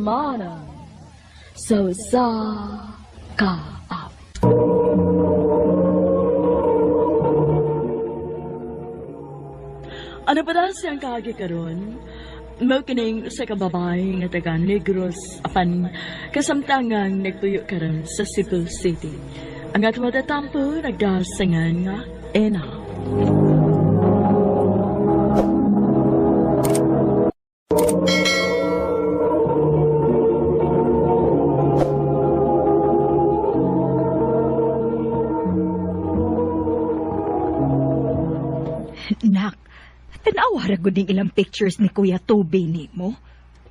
Mana. So sa kaap. Ano pa daw siyang kaagi karon? Mao kining sa kababay nga taga Negros apan kasamtangang nagpuyo karon sa Cebu City. Ang ato matatampo nagdasangan nga Ena. Nak, tanawa ra gud ning ilang pictures ni Kuya Toby nimo.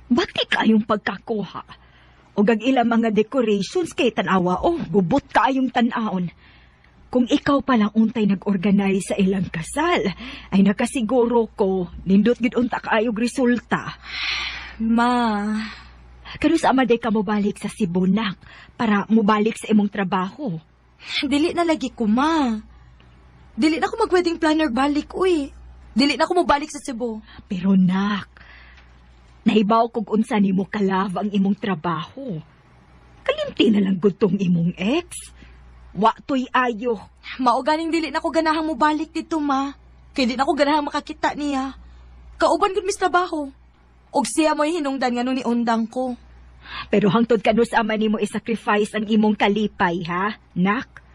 Bati kayong pagkakuha. O ang ilang mga decorations kay tanawa, gubot kayong tan-aon. Kung ikaw palang untay nag-organize sa ilang kasal, ay nakasiguro ko, nindot gid unta kaayog resulta. Ma, Kano sa amaday ka mobalik sa Cebu, nak, para mobalik sa imong trabaho? dili na lagi ko, ma. Dili na ako mag-wedding planner balik, uy. Dili na ako mabalik sa Cebu. Pero nak, nahibaw kog unsa nimo kalab ang imong trabaho. Kalimti na lang gud tong imong ex. Wa toy ayo. Mao ganing dili na ako ganahang mobalik dito, ma. Kay di na ako ganahang makakita niya. Kauban gud mis trabaho. Og siya mo'y hinungdan nga ni undang ko. Pero hangtod kano sa ama nimo i-sacrifice ang imong kalipay, ha, nak?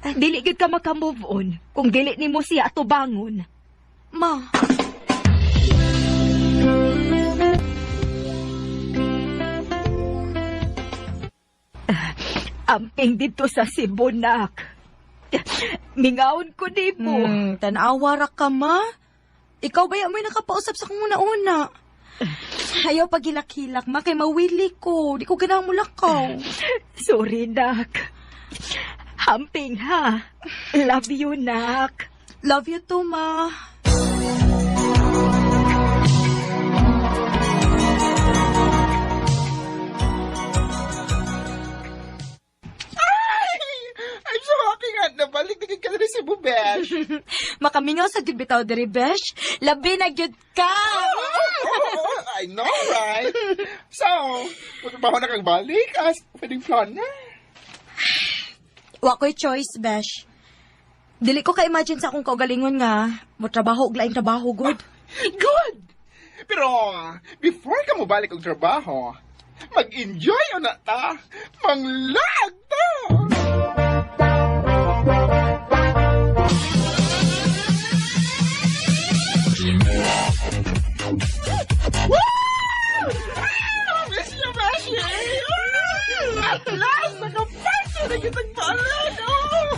Dili gid ka maka-move on kung dili nimo siya atubangon. Ma, Amping dito sa Cebu, nak. Mingaon ko nimo. tanawa ra ka, ma. Ikaw ba may nakapausap sa kong una-una? Ayaw pagilak-hilak, ma, kay mawili ko. Di ko ganang mulakaw. Sorry, nak. Hamping, ha? Love you, nak. Love you too, ma. I'm so happy nga nabalik na ka na si Bubesh. Makamingaw sa gid bitaw diri, besh. Labi na gyud ka. I know, right? So, magtrabaho na kang balik as wedding planner. Wa ko'y choice, besh. Dili ko ka-imagine sa akong kaugalingon nga mo trabaho og laing trabaho, good. Good! Pero, before ka mo balik og trabaho, mag-enjoy o na ta. Manglag ta! Miss you, Beshi! At last, nakaparto na kitang balik!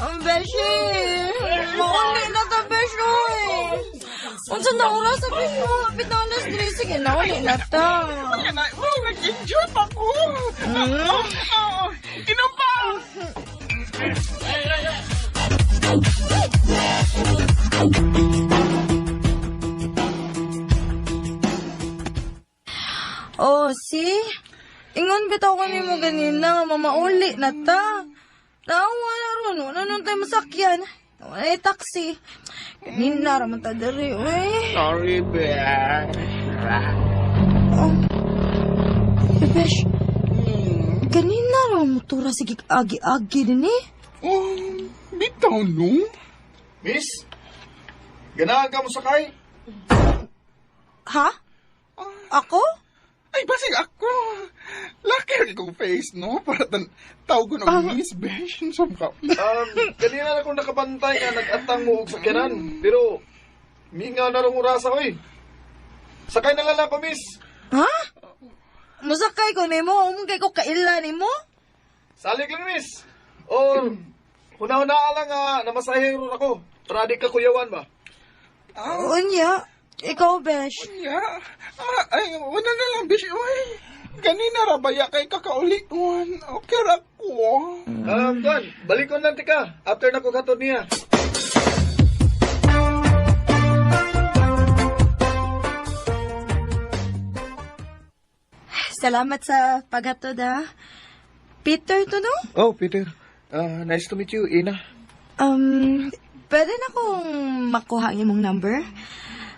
Ang beshi! Mauli na ta, besh, oy! Unsa na oras sa besh mo? Kapit na alas 3. Sige na, uli na ta. Kaya na, nag-enjoy pa ko! Inom pa! Oh, see? Ingon bitaw ko nimo ganina, mamauli na ta. Tawa na ron, wala nun tayo masakyan. Wala ay taxi. Ganina raman ta diri, uy. Sorry, Besh. Oh. Bebesh, ganina raman motora sige agi-agi din eh. Oh, bitaw no? Miss, ganahan ka mo sakay? Ha? Ako? Ay, basig ako. Lucky rin kong face, no? Para tawag ko ng Miss Besh. Saan ka? Kanina na akong nakabantay nga nag-atang mo og sakyanan. Pero, mingaw na rong urasa, oy. Sakay na lang pa, miss. Ha? Musakay ko nimo, umungkay ko kaila nimo. Salig lang, miss. O, huna-huna lang nga, namasahero ako. Para di ka kuyawan ba? Unya, ikaw, Besh. Yeah. Ay, wala na lang, Besh. Uy, kanina rabaya kay kakaulikon. Okay, ako. Tuan, balik ko lang tika. After na ko katod niya. Salamat sa paghatod, ha. Peter to, no? Oh, Peter. Nice to meet you, Ina. Pwede na kong makuha ang imong number?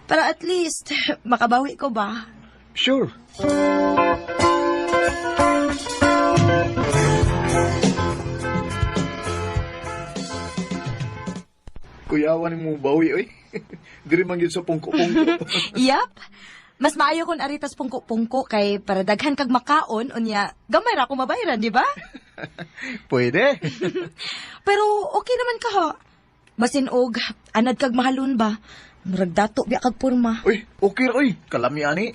Para at least, makabawi ko ba? Sure. Kuyawan mo bawi, oy. Diri man gyud sa pungko-pungko. Yap. Mas maayo kon aritas pungko-pungko kay para daghan kag makaon unya gamay ra ko mabayaran, di ba? Pwede. Pero okay naman ka ha. Basin og anad kag mahalon ba? Murag dato biya kag porma. Uy, okay ra, oy. Kalami ani.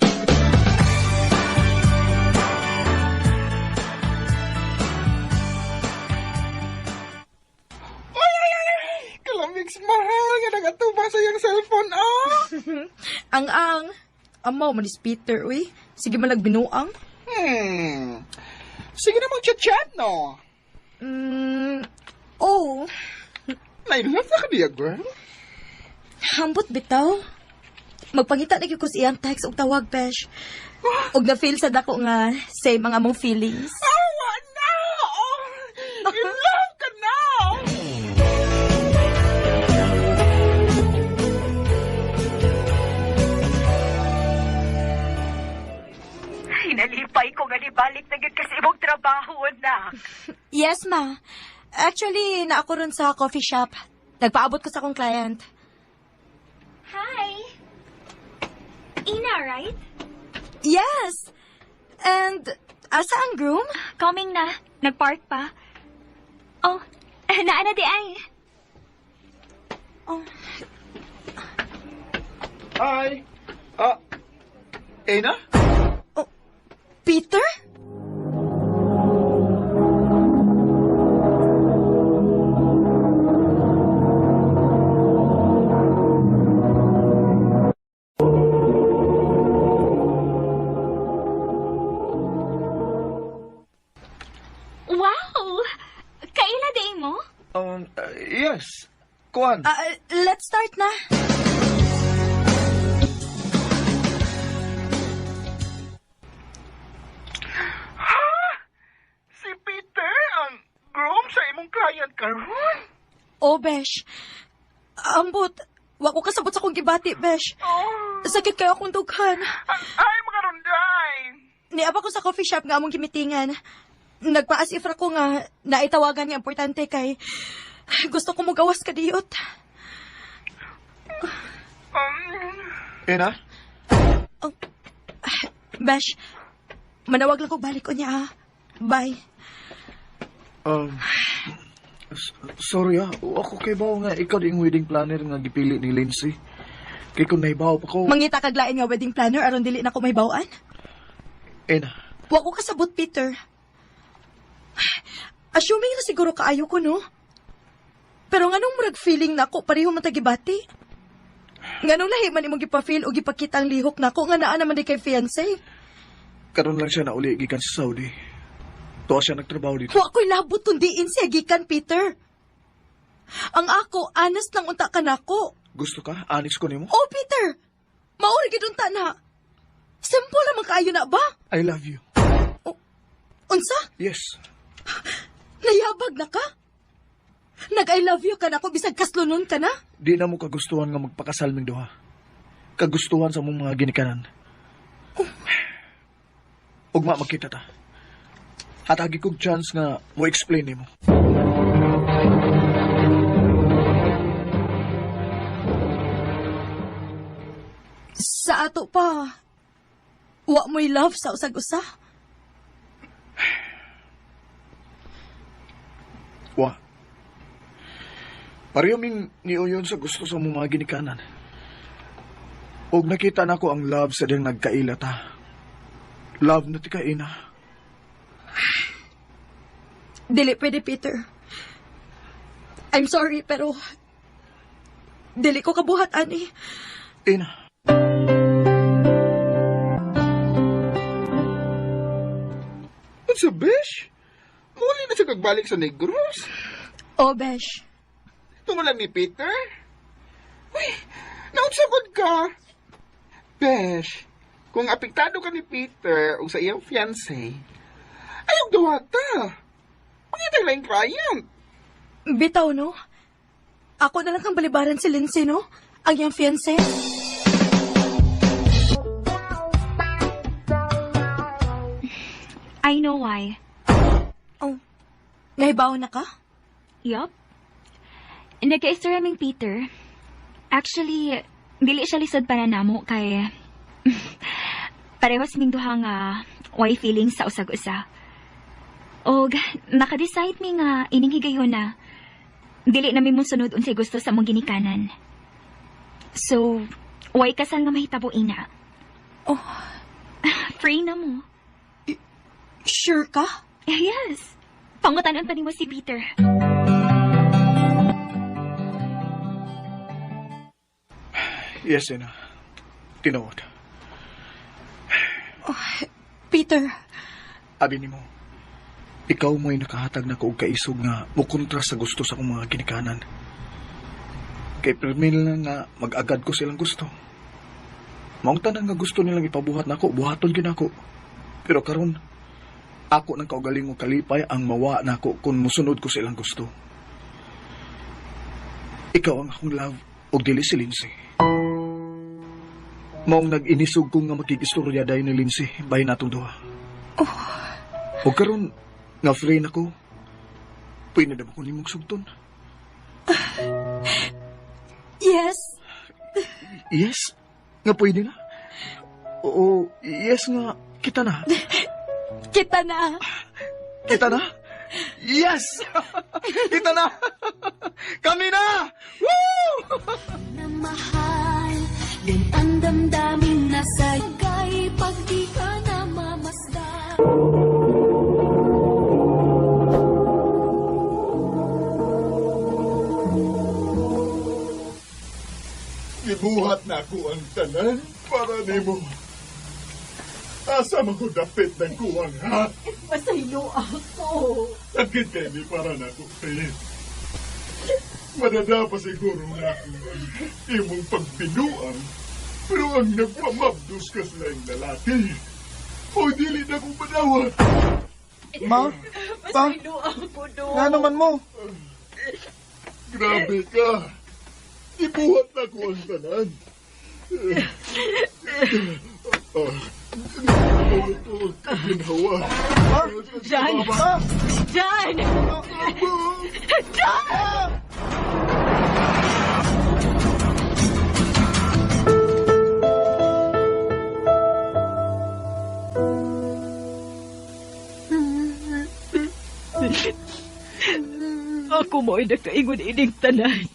Kalamig mahal nga nagatuba sa iyang cellphone, ah! Ang amaw man is Peter, uy. Sige man nagbinuang. Sige na mag-chat-chat, no? Oh, Nailove na ka niya, girl? hambot bitaw. Magpangita na ko sa iyang text og tawag, besh. Og na-feel sa dako nga same ang among feelings. Awa na! Oh, in love ka na! Hinalipay ko nga nibalik na yun kasi imong trabaho, anak. Yes, ma. Actually, na ako ron sa coffee shop. Nagpaabot ko sa akong client. Hi. Ina, right? Yes! And, asa ang groom? Coming na. Nag-park pa. Oh, naana di ay. Oh, Hi. Ena? Peter? Wow! Kaila di mo? Yes. Kuan. Let's start na. Si Peter ang groom sa imong client karon. Oh, besh. Ambot. Wa ko kasabot sa kong gibati, besh. Oh, Sakit kayo akong dughan. ay mga runday. Niaba ko sa coffee shop nga among gimitingan. Nagpa-as-if ra ko nga naitawagan nga importante kay gusto ko mo gawas ka diyot. Ena? Besh, manawag lang ko balik ko niya, ha? Bye. Sorry ako kay bawo nga ikaw ding wedding planner nga gipili ni Lindsay. Kay kung naibaw pa ko. Mangita kaglain nga wedding planner aron dili na ko may bawaan. Ena, Wa ko kasabot, Peter. Assuming na siguro kaayo ko, no? Pero nganong murag feeling na ako pareho matagibati? Nganong lahi man imong gipa-feel o gipakita ang lihok na ako nga naa naman di kay fiancé? karon lang siya nauli gikan sa Saudi. Tuwa siya nagtrabaho dito. Wa ko'y labot tundiin siya gikan, Peter. Ang ako, honest lang unta ka nako. Gusto ka? Anis ko nimo? Oh, Peter! Mauri gidunta na. Simple naman kaayo na ba? I love you. Unsa? Yes. Nayabag na ka? Nag-I love you ka na ako bisag kaslunon ka na? Di na mo kagustuhan nga magpakasal ming duha. Kagustuhan sa mong mga ginikanan. Ugma magkita ta. Hatagi kog chance nga mo explain nimo. Sa ato pa, wa mo'y love sa usag-usa. Wa. Pareho ming niuyon sa gusto sa mong mga ginikanan. Og nakita na ko ang love sa diyang nagkaila ta. Love na ti ka ina. Dili pwede, Peter. I'm sorry, pero dili ko kabuhat, ani. Ina. Ano sa besh? Muli na siya kagbalik sa Negros. Oh, besh. Tumulan ni Peter? Uy, nautsagod ka. Besh, kung apektado ka ni Peter o sa iyang fiancé, ayog dawata. Pangitay lang yung client. Bitaw, no? Ako na lang kang balibaran si Lindsay, no? Ang iyang fiancé. I know why. Oh, nahibaw na ka? Yup. Nagka-istoraming Peter. Actually, dili siya lisod para namo kay... parehas ming duha nga why feelings sa usag-usa. Og naka-decide mi nga ining higayon na dili na mi mo sunod unsay gusto sa mong ginikanan. So, why kasal nga mahitabo ina? Oh, Free na mo. sure ka? Yes. Pangutanon pa ni mo si Peter. Yes, Ina. Tinuod. Peter, Abi ni mo, ikaw mo'y nakahatag na ko og kaisog nga mukontra sa gusto sa akong mga ginikanan. Kay permil na nga mag-agad ko silang gusto. Maong tanan nga gusto nilang ipabuhat nako, buhaton gyud ako. Pero karon, ako nang kaugaling og kalipay ang mawa nako kung musunod ko silang gusto. Ikaw ang akong love og dili si Lindsay. Maong nag-inisog ko nga makikistorya dayon ni Lindsay bahin natong duha. O karon nga free na ko, pwede na ba ko nimong sugton? yes. Yes, nga pwede na. Oo, yes nga, kita na. Kita na. Kita na? Yes! Kita na! Kami na! Woo! Na mahal din ang damdamin na sagay pag di ka na mamasdan. Gibuhat na ako ang tanan para nimo. Asa mo ko dapit ng kuwang, ha? Masaylo ako. Sakit kay di para na ako, Philip. Madada pa siguro na ako ang imong pagbinuang, pero ang nagpamabdos ka sa yung lalaki. O dili na kong madawat. Ma? Pa? Masaylo ako do. Nga naman mo? Grabe ka. Ibuhat na ko ang tanan. Ginawa. John! John! Ako mo'y nagkaingon ining tanan.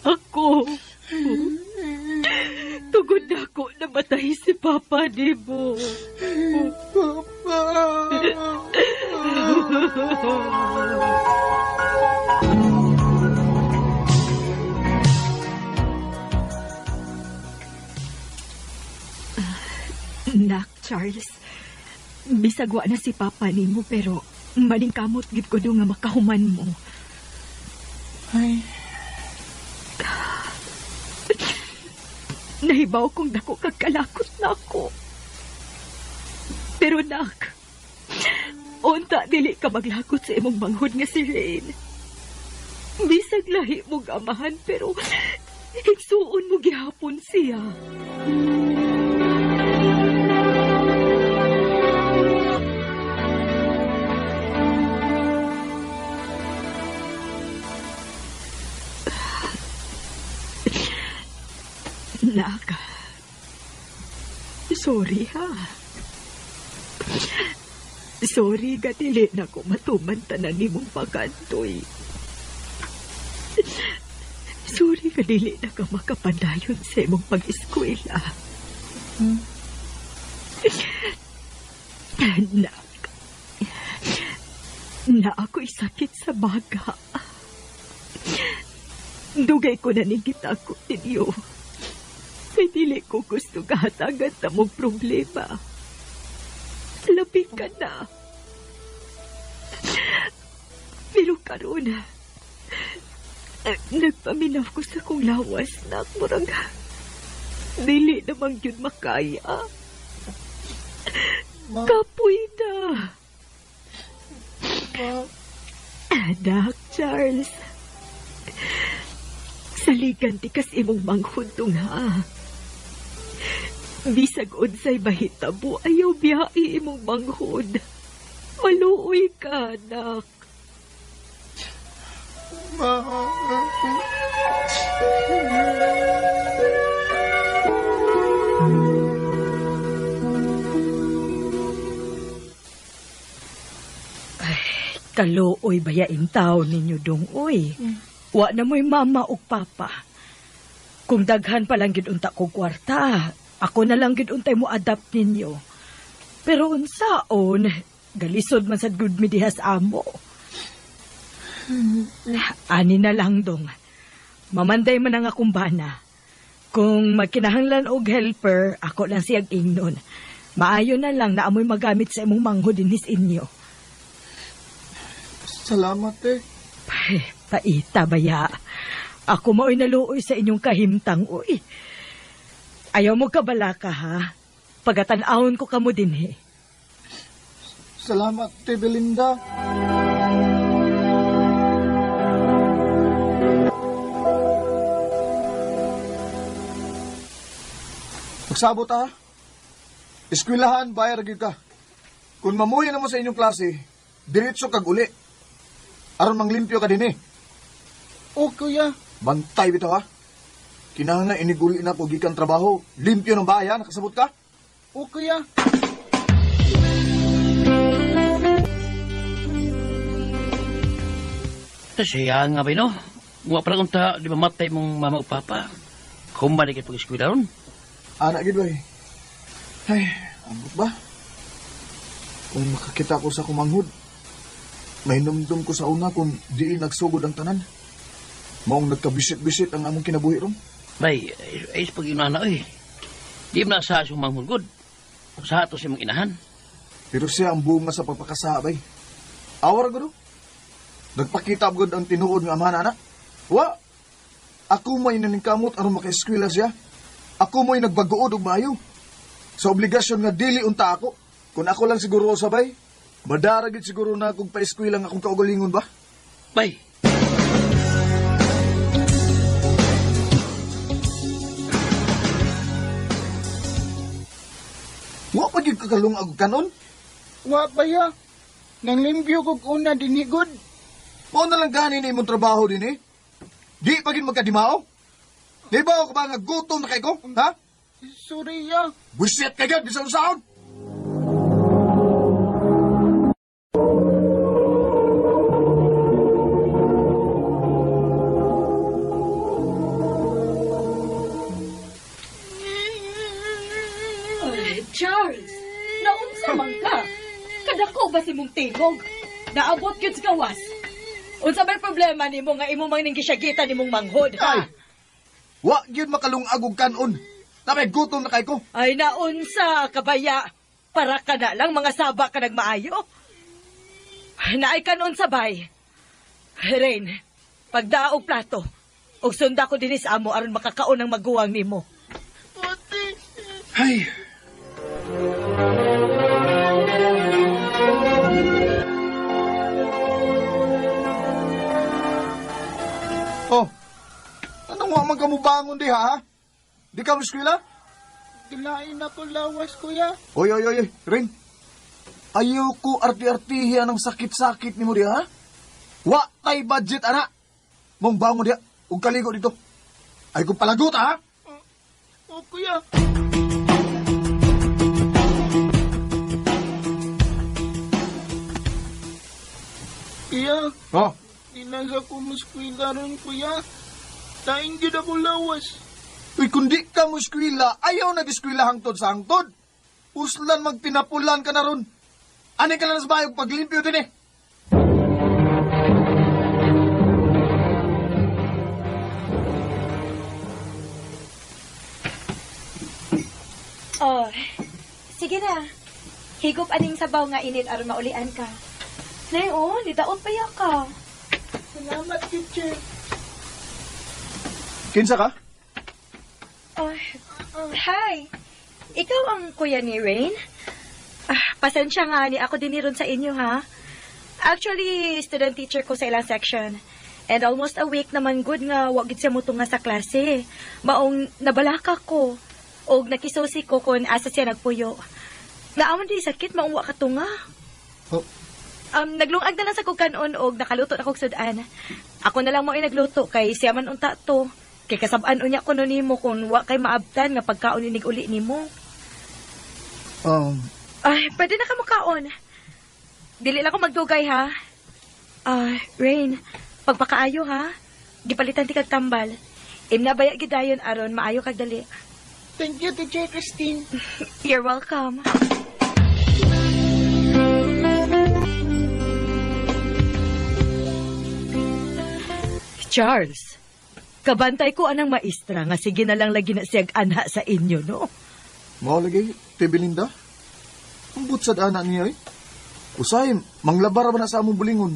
Ako. Tugod na ako namatay si Papa ni mo. Nak, Charles. Bisagwa na si Papa nimo pero maningkamot gid ko do nga makahuman mo. Ay, Nahibaw kong dako kag kalakot na ako. Pero nak, unta dili ka maglakot sa imong manghod nga si Rain. Bisag lahi mong amahan pero higsuon mo gihapon siya. Nak, sorry ha. Sorry ka dili na ko matuman tanan nimong pagkantoy. Sorry ka dili na ka makapadayon sa imong pag-eskwela. Nak, na ako'y sakit sa baga. Dugay ko na ningita ko ninyo. Kay dili ko gusto kahatagan na mong problema. Labing ka na. Pero karon, nagpaminaw ko sa kong lawas na murang dili namang yun makaya. Kapoy na. Anak, Charles. Saligan ti kas imong manghudong ha. Bisag unsay bahitabo, ayaw biyai imong manghod. Maluoy ka, anak. Kaluoy bayain tao ninyo dong, uy. Wa na mo'y mama o papa. Kung daghan pa lang gidunta ko kwarta, ako na lang giduntay mo adapt ninyo. Pero unsaon, galisod man sad good mi dihas amo. Ani na lang dong. Mamanday man ang akong bana. Kung magkinahanglan og helper, ako lang siyang ingnon. Maayo na lang na amoy magamit sa imong manghod dinis inyo. Salamat, eh. Paita baya. Ako mao'y naluoy sa inyong kahimtang, uy. Ayaw mo kabala ka, ha? Pagatanahon ko kamo din, he. Salamat, te Belinda. Magsabot, ha? Eskwelahan, bayar gyud ka. Kung mamuhi na mo sa inyong klase, diretso kag uli. Aron manglimpyo ka din, eh. O, kuya. Bantay bitaw, ha? Kinahanglan iniguli na po gikan trabaho. Limpyo ng bayan, nakasabot ka? O, kuya. Siya nga ba, no? Mga parang unta, di ba matay mong mama o papa? Kumbalik kayo pag-eskwila ron? Anak gid bay. Ay, ambot ba? Kung makakita ko sa kumanghod, may numdum ko sa una kung di nagsugod ang tanan. Maong nagkabisit-bisit ang among kinabuhi ron. Bay, ay pag inana eh. Di mo na sa asong manghulgod. Sa ato si mong inahan. Pero siya ang bunga sa pagpakasabay. Awar ko do. Nagpakita agad ang tinuod ng ama na anak. Wa! Ako may naningkamot aron maka-eskwela siya. Ako mo'y nagbagood og maayo. Sa obligasyon nga dili unta ako. Kung ako lang siguro sabay, madaragit siguro na akong pa-eskwela nga akong kaugalingon ba? Bay, Wa pa gyud kakalung og kanon. Wa ba ya? Nang limpyo kog una dinigod. Mao na lang gani ni imong trabaho din eh. Di pa gyud magkadimao. Di ba ako ba nga gutom na kay ko? Ha? Sorry ya. Buset ka gad bisan saon. Charles, naunsa man ka? Kadako ba si mong tingog? Naabot yun sa gawas. Unsa may problema ni mo nga imo mang ninggisyagitan ni mong manghod, ha? Ay. Wa gyud makalungag og kanon. Tapay gutom na kay ko. Ay, naunsa, kabaya. Para ka na lang, mga saba ka nagmaayo. Naay kanon sabay. Rain, pagdaog plato, og sunda ko dinis amo aron makakaon ang maguwang nimo. Ay. Oh. Anong wa man kamo bangon di ha? Di ka mo eskwela? Gilain ako lawas, kuya. Oy, Ring. Ayaw ko arti-artihi anong sakit-sakit ni mo di ha? Wa tay budget, anak. Mong bangon diha. Huwag kaligo dito. Ay kong palagot, ha? O, kuya. Kuya, Oh. dinasa ko muskwila ron, kuya. Daing gid ako lawas. Uy, kundi ka mo eskwela, ayaw nag-eskwela hangtod sa hangtod. Uslan magtinapulan ka na ron. Ani ka lang sa bayog paglimpyo din eh. Oh, sige na. Higop aning sabaw nga init aron maulian ka. Nay, oh, nidaot pa ya ka. Salamat, teacher. Kinsa ka? Oh, hi. Ikaw ang kuya ni Rain? Pasensya nga ni ako din ron sa inyo, ha? Actually, student teacher ko sa ilang section. And almost a week naman good nga wag gid siya mo tunga sa klase. Maong nabalaka ko. O nakisusi ko kung asa siya nagpuyo. Naaman di sakit, mauwa ka tunga. Oh, Naglungag na lang sa kong kanon o nakaluto na kong sudan. Ako na lang mo nagluto kay siya man unta to. Kay kasabaan unya ko no nimo kung wa kay maabtan nga pagkaon inig uli nimo. Ay, pwede na ka makaon. Dili lang ko magdugay ha. Rain, pagpakaayo ha. Gipalitan ti kag tambal. Imna baya gidayon aron maayo kag dali. Thank you, Teacher Christine. You're welcome. Charles, kabantay ko anang maestra nga sige na lang lagi na siyag anha sa inyo, no? mao lagi, Te Belinda. Ang butsad ana niya eh. Usay, manglabar ba na sa among bulingon.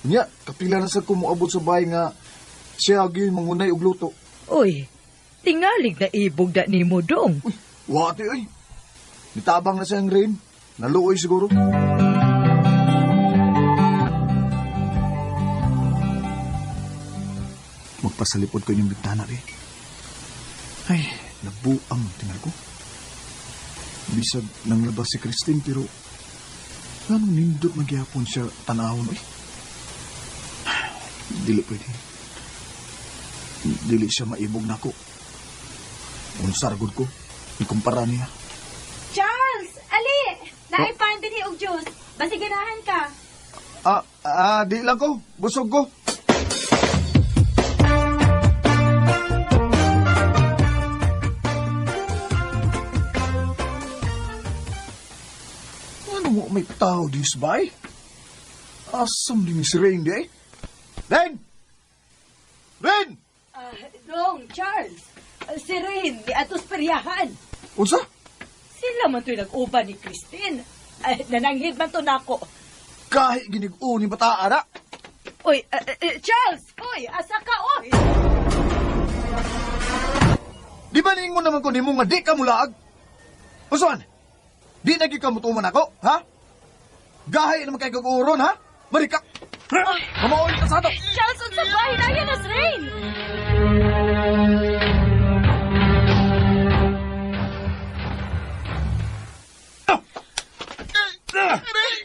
Nya, kapila na sa kumuabot sa bahay nga siya agi mangunay og luto. Uy, tingalig na ibog da ni mo dong. Uy, wati ay. Nitabang na siyang rain. Naluoy siguro. Magpasalipod ko yung bintana eh. Ay, nabuang tingnan ko. Bisag nang labas si Christine pero anong nindot magyapon siya tanahon eh. Dili pwede. Dili siya maibog na ko. Unsargod ko. Ikumpara niya. Charles! Ali! Naipan din og juice. Basi ganahan ka. Di lang ko. Busog ko. Ano mo may tao dis bay? Asam din si Rain di eh? Rain! Rain! Dong, Charles. Si Rain, di atos peryahan. Unsa? Sila man to'y nag-uba ni Christine. Nananghid man to nako. Kahit ginig-o ni bataan na. Uy, Charles! Uy, asa ka, oy! Di ba niingon naman ko ni mo nga di ka mulaag? Usuan? Di nagi ka mutuman ako, ha? Gahay naman kay kag-uron, ha? Marikak! Mamaoy ka sa ato! Charles, unsa bahay na yan as Rain?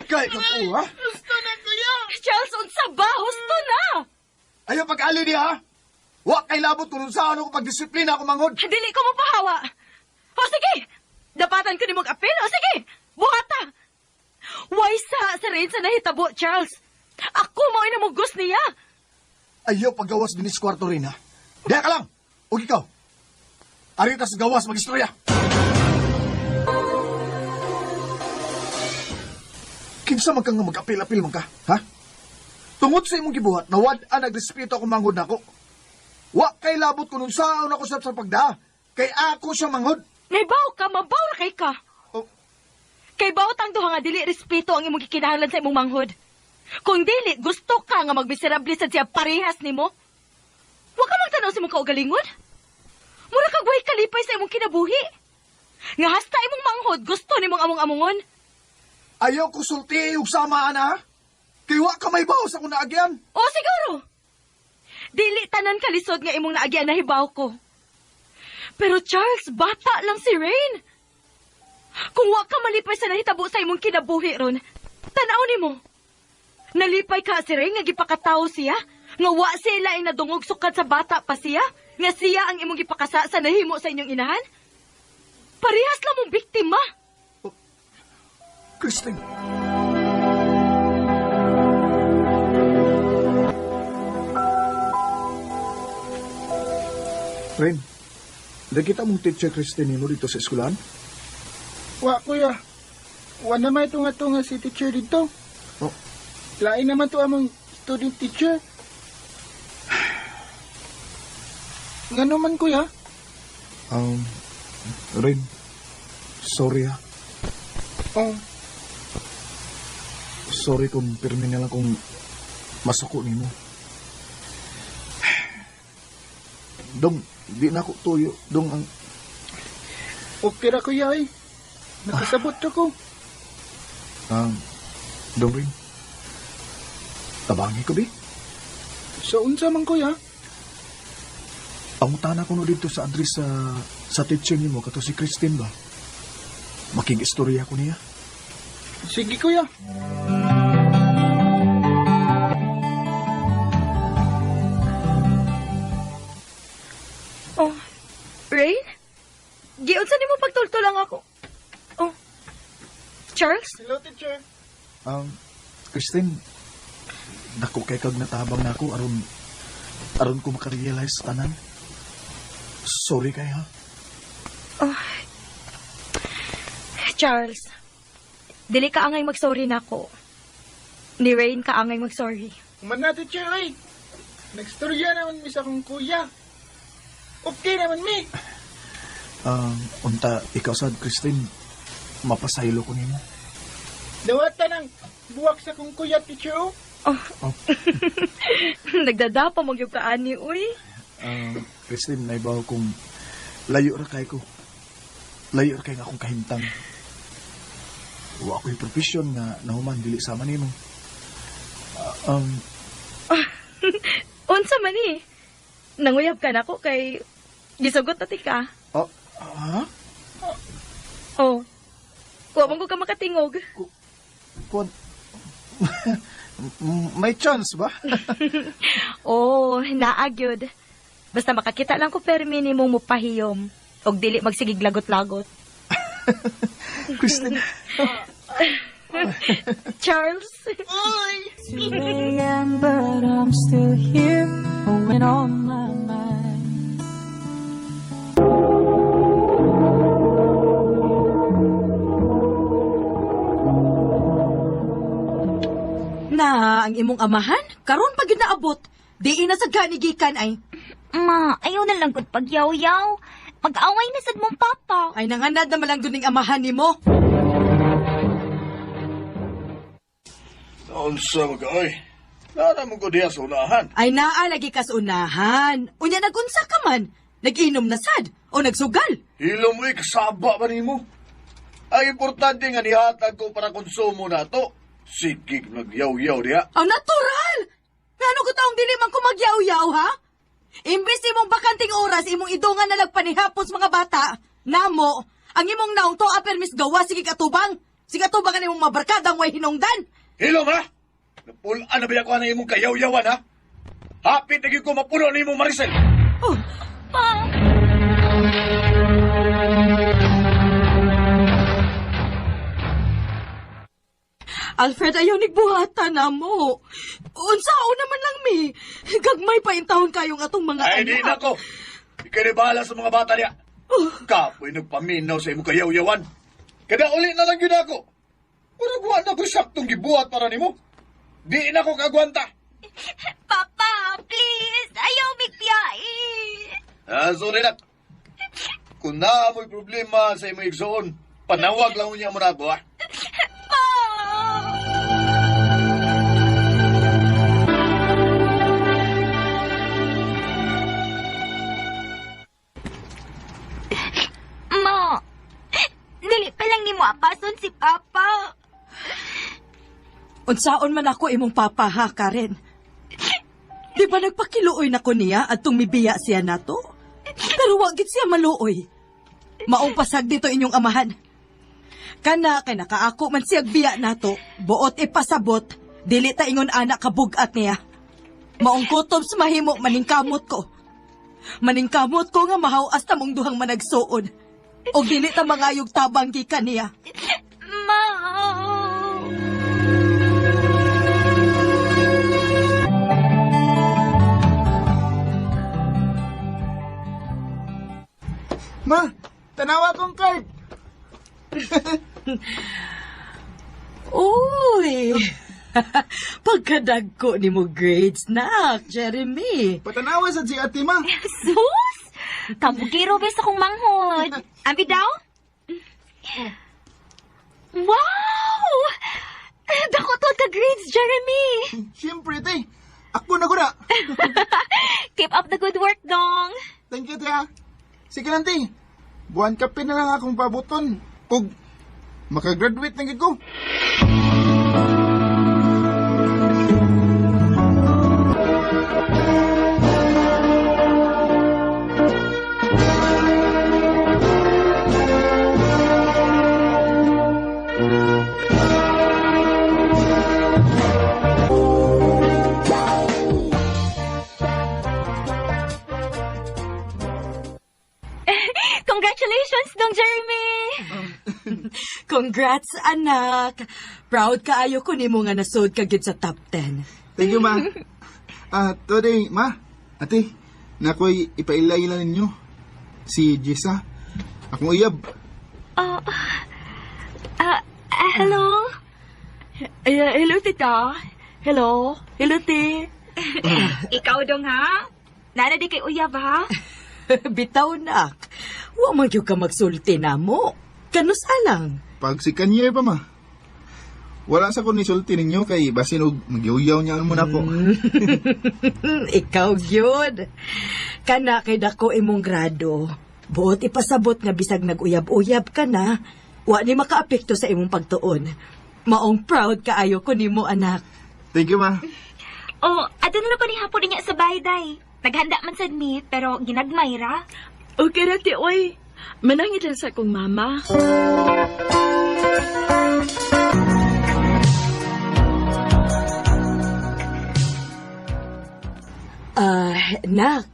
Kahit kag-o, ha? Charles, unsa ba? Husto na! Ayaw pag-ali niya, ha? Wa kay labot kung saan ako pagdisiplina ako manghod. Dili ko mapahawa. O sige, dapatan ko ni mong apel. O sige, buhata. Why sa Rain sa nahitabo, Charles? Ako mo inamugos niya. Ayaw paggawas din sa kwarto rin, ha? Diya ka lang! Huwag ikaw! Aritas gawas mag-istorya! Kinsa man ka nga mag-apil-apil man ka, ha? Tungod sa imong gibuhat, nawad ang nagrespeto ako manghod nako. Wa kay labot ko nung saan ako sa pagda. Kay ako siya manghod. Naibaw ka, mabaw na kay ka. Oh. Kay bawat ang duha nga dili respeto ang imong gikinahanglan sa imong manghod. Kung dili, gusto ka nga magmiserable sa siya parehas nimo. Wa ka magtanaw sa imong kaugalingon. Mura kag way kalipay sa imong kinabuhi. Nga hasta imong manghod, gusto nimong among-amongon. Ayaw ko sulti ug sama ana, ha? Kay wa ka may bawas ako naagyan. O siguro. Dili tanan kalisod nga imong naagyan na hibaw ko. Pero Charles, bata lang si Rain. Kung wa ka malipay sa nahitabo sa imong kinabuhi ron, tanaw nimo. Nalipay ka si Rain nga gipakatawo siya, nga wa sila ay nadungog sukat sa bata pa siya, nga siya ang imong gipakasa sa nahimo sa inyong inahan. Parehas lang mong biktima. Christine. Rain, nakita mong teacher Christine mo dito sa eskwelahan? Wa, kuya. Wa na may tunga-tunga si teacher dito. Oh. Lain naman to among student teacher. Ngano man, kuya? Rain, sorry ha. Oh, Sorry kung pirmi na lang kung masuko ni mo. Dong, di na ako tuyo. Dong, ang... okay ra, kuya, eh. Nakasabot ako. Dong rin. Tabangi ko, di. So, unsa man, kuya? Pangutan ako no dito sa address sa sa teacher niyo mo kato si Christine ba? Makig-istorya ko niya. Sige, kuya. Oh, Rain? Giunsa nimo pagtulto lang ako. Oh, Charles? Hello, teacher. Christine, dako kay kag natabang na ako aron ko makarealize tanan. Sorry kay ha. Charles, dili ka angay mag-sorry nako. Ni Rain ka angay mag-sorry. Kuman na, teacher, ay. Nagstorya naman mi sa akong kuya. Okay naman, mi. Unta, ikaw sad, Christine, mapasaylo ko nimo. Dawata ng buwak sa akong kuya, teacher, oh. Nagdadapa mo yung kaani, uy. Christine, naibaw kong layo ra kay ko. Layo ra kay nga akong kahimtang. Wa ako'y profession nga nahuman dili sama nimo. Unsa man eh. Nanguyab ka nako kay gisugot ati ka. Ha? Oh. Wa man ko ka makatingog. Kuan may chance ba? Oh, naagyod. Basta makakita lang ko permi ni mong mupahiyom. Og dili magsigig lagot-lagot. Christine. Charles. But I'm still here, going on my mind. Na, ang imong amahan, karon pag yun naabot, di inasag ka ni Gikan ay. Ma, ayaw na lang gud pagyaw-yaw. Mag-away na sad mong papa. Ay nanganad na malang duning amahan ni mo. Unsa mag-ay? Nara mo ko diya sa unahan. Ay naa lagi kas unahan. Unya nagunsa ka man. Nag-inom na sad o nagsugal. Hilo mo kasaba ba nimo? Ay importante nga nihatag ko para konsumo na to. Sige, nagyaw-yaw diya. Ang natural! Ngano ko taong dili man ko magyaw-yaw, ha? Imbes imong bakanting oras, imong idungan na lagpanihapos mga bata. Namo, ang imong naong to apermis gawa, sige katubang. Sige katubang ang imong mabarkadang way hinungdan. Hilo ma! Napulaan na ba ako na imong kayaw-yawan ha? Hapit na ko mapuno ni imong Maricel. Alfred, ayaw nigbuhatan na mo. Unsao naman lang, mi. Gagmay pa intahon kayong atong mga Ay, di na ko. Ikaw na bahala sa mga bata niya. Kapoy nagpaminaw sa imong kayaw-yawan. Kada uli na lang yun ako. Muraguan na ko saktong gibuhat para nimo. Di na ko kagwanta. Papa, please. Ayaw mikpiyai. Sorry na. Kung na mo'y problema sa imong igsoon, panawag lang niya mo na ako ha. Ma, dali pa lang ni mo apason si Papa. Unsaon man ako imong papa, ha, Karen? Di ba nagpakiluoy na ko niya at tumibiya siya nato? Pero wag gid siya maluoy. Maong pasag dito inyong amahan. Kana kay nakaako man siya biya nato, buot ipasabot, dili ta ingon anak kabugat niya. Maong kutob sa mahimo maningkamot ko. Maningkamot ko nga mahawas ta mong duhang managsuon. O dili ta mangayog tabang gikan niya. Ma. Ma, tanawa kong card. Uy! Pagkadagko ni mo grades na, Jeremy. Patanawa sa si ate, ma. Sus! Kabugiro bes akong manghod. Ambi daw? Wow! Dako to ka grades, Jeremy. Siyempre, te. Ako na gura. Keep up the good work, dong. Thank you, te, ha. Sige lang, te. Buwan kape na lang akong pabuton. Kung makagraduate na gid ko. Congratulations, Dong Jeremy! Congrats, anak. Proud kaayo ko nimo nga nasud ka gyud sa top 10. Thank you, ma. Today, ma, ate, nakoy ipailay-ila ninyo. Si Jessa, akong uyab. Hello? Hello, tita. Hello. Hello, te. Ikaw, Dong, ha? Nana di kay uyab, ha? Bitaw, nak. Wa man gyud ka magsulti namo. Kanus alang. Pag si Kanye pa, ma. Wala sa ko ni sulti ninyo kay basin og magyuyaw niya mo na po. Ikaw gyud. Kana kay dako imong grado. Buot ipasabot nga bisag nag-uyab-uyab ka na, wa ni makaapekto sa imong pagtuon. Maong proud kaayo ko nimo, anak. Thank you, ma. Oh, adto na pa ni hapon niya sa bahay, day. Naghanda man sad mi, pero ginagmay ra. Okay ra, te, oy. Manangit lang sa akong mama. Nak,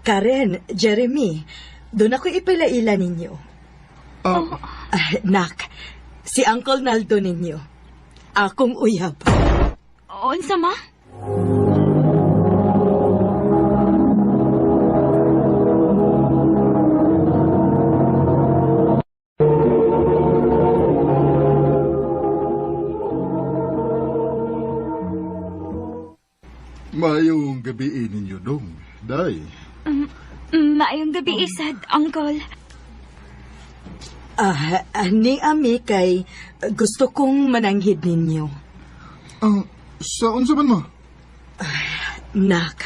Karen, Jeremy, doon ako ipilaila ninyo. Nak, si Uncle Naldo ninyo. Akong uyab. Unsa ma? Mayong gabi ninyo, Dong. Day. Maayong gabi, isad, Uncle. Ni Ami kay gusto kong mananghid ninyo. Sa unsa man, ma? Nak,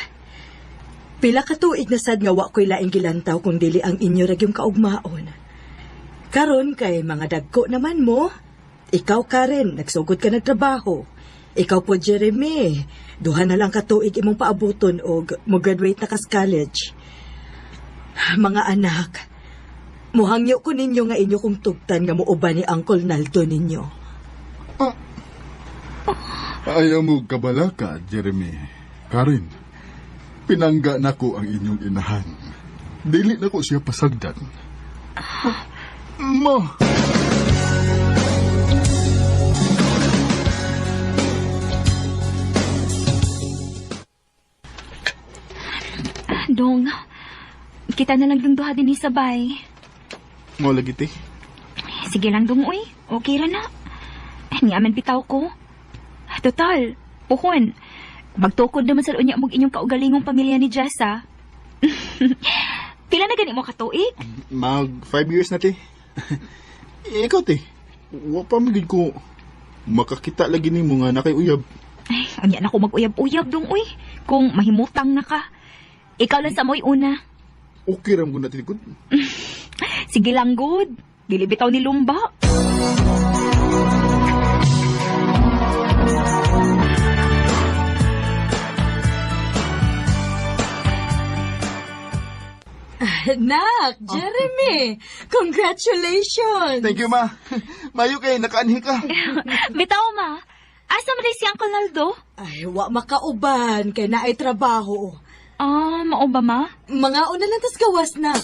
pila ka tuig na sad nga wa ko'y laing gilantaw kung dili ang inyo ragyong kaugmaon. Karon kay mga dagko naman mo. Ikaw, Karen, nagsugod ka ng trabaho. Ikaw po, Jeremy, duha na lang ka tuig imong paabuton o mo-graduate na kas college. Mga anak, muhangyo ko ninyo nga inyo kong tugtan nga muuban ni Uncle Naldo ninyo. Ayaw mo kabalaka, Jeremy. Karen, pinangga na ko ang inyong inahan. Dili na ko siya pasagdan. Ma! Dong, kita na lang dong duha din sabay. Mo lagi, te. Sige lang dong, uy. Okay ra na. Niyaman bitaw ko. Total, puhon. Magtukod naman sa unya mong inyong kaugalingong pamilya ni Jessa. Pila na gani mo katuig? Mag 5 years na, te. Ikaw, te. Wa pa magid ko makakita lagi ni mo nga na kay uyab. Ay, anya na ko mag-uyab-uyab dong, uy. Kung mahimutang na ka. Ikaw lang sa mo'y una. Okay ram ko na tinikod. Sige lang, good. Dili bitaw ni Lumba. Nak, Jeremy, congratulations! Thank you, ma. Mayo kay nakaanhi ka. Bitaw, ma. Asa man si Uncle Naldo? Ay, wa makauban, kay naay trabaho. Mao ba, ma? Mga una lang tas gawas na.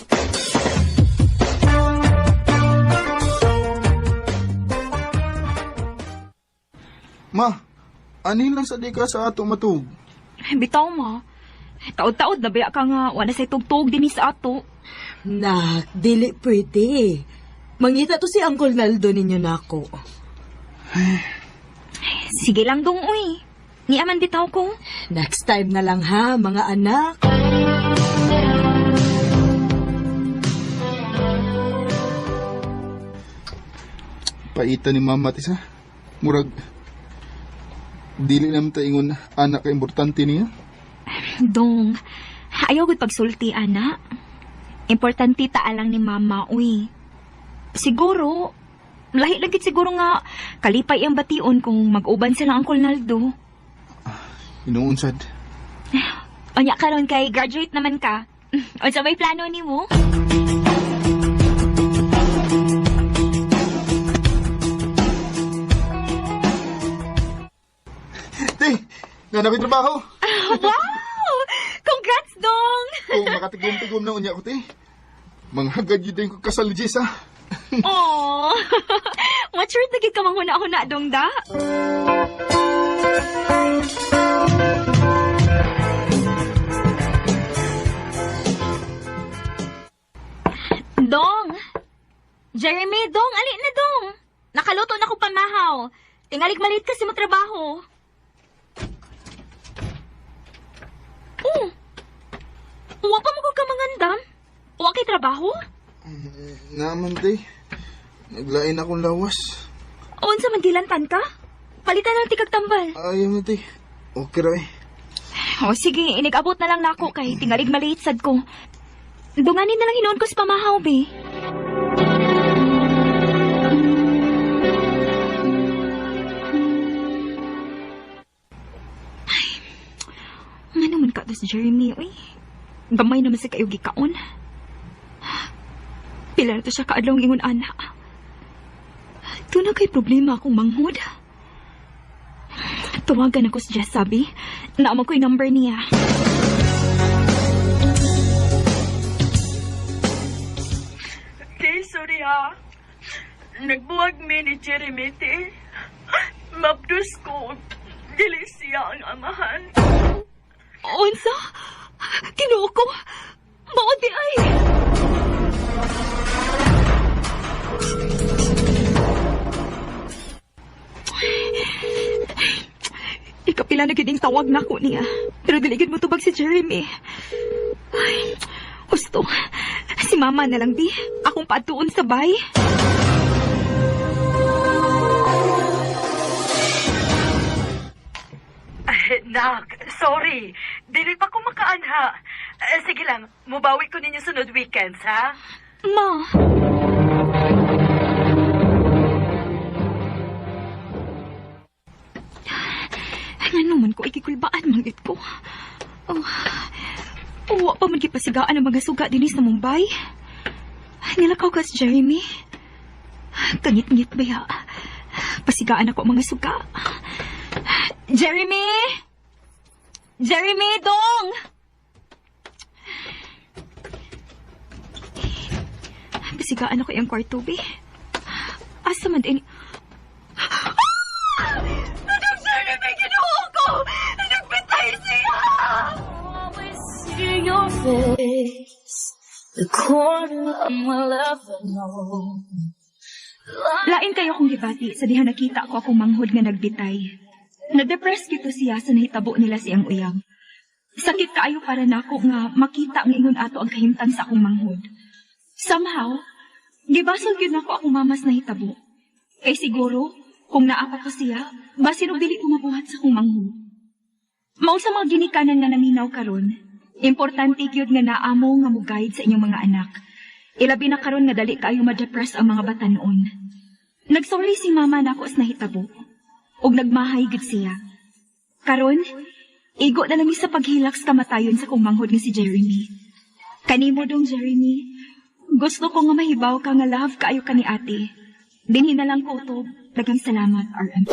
Ma, anin lang sa di ka sa ato matug. Bitaw, ma. Taod-taod na baya ka nga, wala say tugtog din sa ato. Nak, dili pwede. Mangita to si Uncle Naldo ninyo nako. Sige lang dong, uy. Niaman bitaw ko. Next time na lang ha, mga anak. Paita ni mama tisa. Murag dili naman ta ingon anak ka importante niya. Dong, ayaw gud pagsulti, ana. Importante taalang ni mama, uy. Siguro, lahi lagi siguro nga kalipay ang bation kung mag-uban sila ang Uncle Naldo. Inuunsad. Anya karon kay graduate naman ka. O sa may plano ni mo? Nga na trabaho. Wow! Congrats, Dong! Kung makatigom-tigom na unya ko, te. Manghagad yun din ko kasal ni Jess, ha? Oh, mature tagid ka manghuna-huna, Dong, da? Dong! Jeremy, Dong, ali na, Dong! Nakaluto na ko pamahaw. Tingalig malit kasi mo trabaho. Uwa pa mo ko ka mangandam? Uwa kay trabaho? Naman, te. Naglain akong lawas. Unsa man gilantan ka? Palitan ng tikag tambal. Ayaw na, te. Okay ra, eh. O sige, inigabot na lang nako kay tingalig maliit sad ko. Dunganin na lang hinoon ko sa pamahaw, be. Nga naman ka si Jeremy, uy. Gamay naman sa kayo gikaon. Pila na to siya kaadlong ingon ana. Ito na kay problema akong manghod. Tuwagan ako sa Jess, sabi. Naamag ko yung number niya. Te, sorry ha. Nagbuwag mi ni Jeremy, te. Mabdus ko. Dili siya ang amahan. Unsa? Kinuha ko. Maod di ay. Ikapila na gining tawag na ko niya. Pero diligid mo tubag si Jeremy. Ay, gusto. Si mama na lang, di. Akong patuon sa bay. Nak, sorry. Dili pa ko makaanha. Sige lang, mubawi ko ninyo sunod weekends, ha? Ma. Nga naman ko, ikikulbaan mangit ko. Uwa pa man kipasigaan ang mga suga dinis na Mumbai. Nilakaw ka si Jeremy. Kangit-ngit ba ya? Pasigaan ako ang mga suga. Jeremy! Jeremy, dong! Pasigaan ako yung kwarto, be. Asa man din... Anong Jeremy, ginawa ko! Nagbitay siya! Always see your face, the corner of my love alone. Lain kayo kong gibati sa diha nakita ko akong manghod nga nagbitay. Na-depress kito siya sa nahitabo nila siyang uyang. Sakit kaayo para nako nga makita ang ingon ato ang kahimtang sa akong manghod. Somehow, gibasol gyud nako akong mamas nahitabo. Kay siguro, kung naapa ko siya, basin og dili ko mabuhat sa akong manghod. Mao sa mga ginikanan nga naminaw karon, importante gyud nga naamo nga mo-guide sa inyong mga anak. Ilabi na karon nga dali kaayo ma-depress ang mga bata noon. Nagsorry si mama nako sa nahitabo. Og nagmahay gid siya. Karon, igo na lang sa paghilak sa kamatayon sa kong manghod nga si Jeremy. Kanimo dong Jeremy, gusto ko nga mahibaw ka nga love kaayo ka ni ate. Dinhi na lang ko to. Daghang salamat, RM.